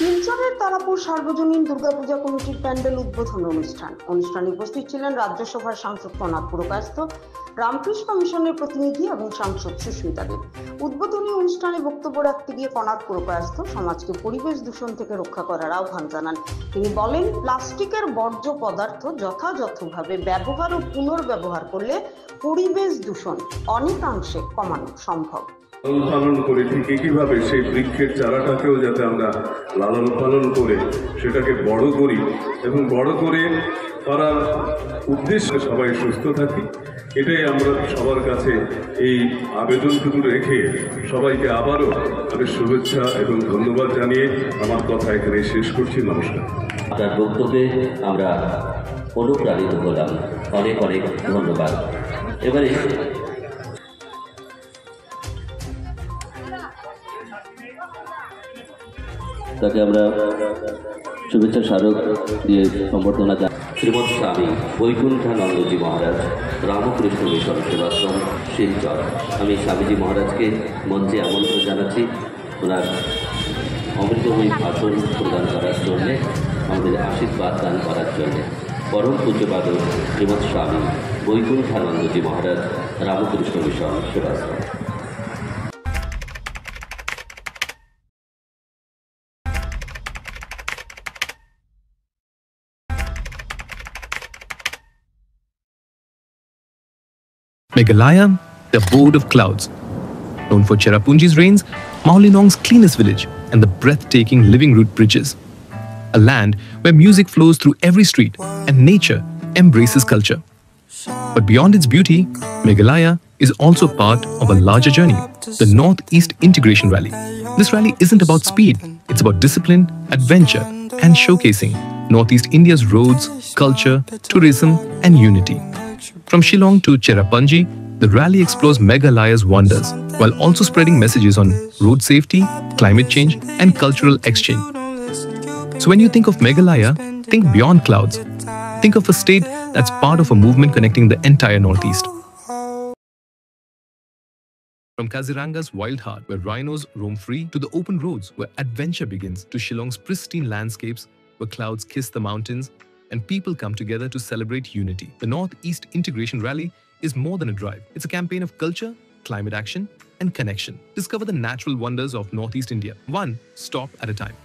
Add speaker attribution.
Speaker 1: শিলচরের তারাপুর সার্বজনীন দুর্গাপূজা কমিটির প্যান্ডেল উদ্বোধন অনুষ্ঠানে উপস্থিত ছিলেন রাজ্যসভার সাংসদ কনাদ পুরকায়স্থ, রামকৃষ্ণ মিশনের প্রতিনিধি এবং সাংসদ সুস্মিতা দেব। উদ্বোধনী অনুষ্ঠানে বক্তব্য রাখতে গিয়ে কনাদ পুরকায়স্থ সমাজকে পরিবেশ দূষণ থেকে রক্ষা করার আহ্বান জানান। তিনি বলেন, প্লাস্টিকের বর্জ্য পদার্থ যথাযথভাবে ব্যবহার ও পুনর্ব্যবহার করলে পরিবেশ দূষণ অনেকাংশে কমানো সম্ভব।
Speaker 2: পালন করে ঠিক একইভাবে সেই বৃক্ষের চারাটাকেও যাতে আমরা লালন পালন করে সেটাকে বড় করি এবং বড় করে করার উদ্দেশ্যে সবাই সুস্থ থাকি, এটাই আমরা সবার কাছে এই আবেদনটুকু রেখে সবাইকে আবারও আমি শুভেচ্ছা এবং ধন্যবাদ জানিয়ে আমার কথা এখানে শেষ করছি। নমস্কার।
Speaker 3: আপনার বক্তব্যে আমরা অনুপ্রাণিত হলাম, অনেক অনেক ধন্যবাদ। এবারে তাকে আমরা শুভেচ্ছা স্মারক দিয়ে সম্বর্ধনা জানাই। শ্রীমৎ স্বামী বৈকুণ্ঠানন্দজি মহারাজ, রামকৃষ্ণ মিশন সেবাশ্রম, শিলচর। আমি স্বামীজি মহারাজকে মঞ্চে আমন্ত্রণ জানাচ্ছি ওনার অমৃতময়ী ভাষণ প্রদান করার জন্যে, আমাদের আশীর্বাদ দান করার জন্যে। পরম পূজ্যপাদ Srimat Swami Baikunthanandaji Maharaj, Ramakrishna Mission Sevashram.
Speaker 4: Meghalaya, the abode of clouds. Known for Cherrapunji's rains, Mawlyinong's cleanest village, and the breathtaking living root bridges. A land where music flows through every street and nature embraces culture. But beyond its beauty, Meghalaya is also part of a larger journey, the Northeast Integration Rally. This rally isn't about speed, it's about discipline, adventure, and showcasing Northeast India's roads, culture, tourism, and unity. From Shillong to Cherrapunji, the rally explores Meghalaya's wonders while also spreading messages on road safety, climate change, and cultural exchange. So when you think of Meghalaya, think beyond clouds. Think of a state that's part of a movement connecting the entire Northeast. From Kaziranga's wild heart, where rhinos roam free, to the open roads where adventure begins, to Shillong's pristine landscapes where clouds kiss the mountains and people come together to celebrate unity. The Northeast Integration Rally is more than a drive. It's a campaign of culture, climate action, and connection. Discover the natural wonders of Northeast India, one stop at a time.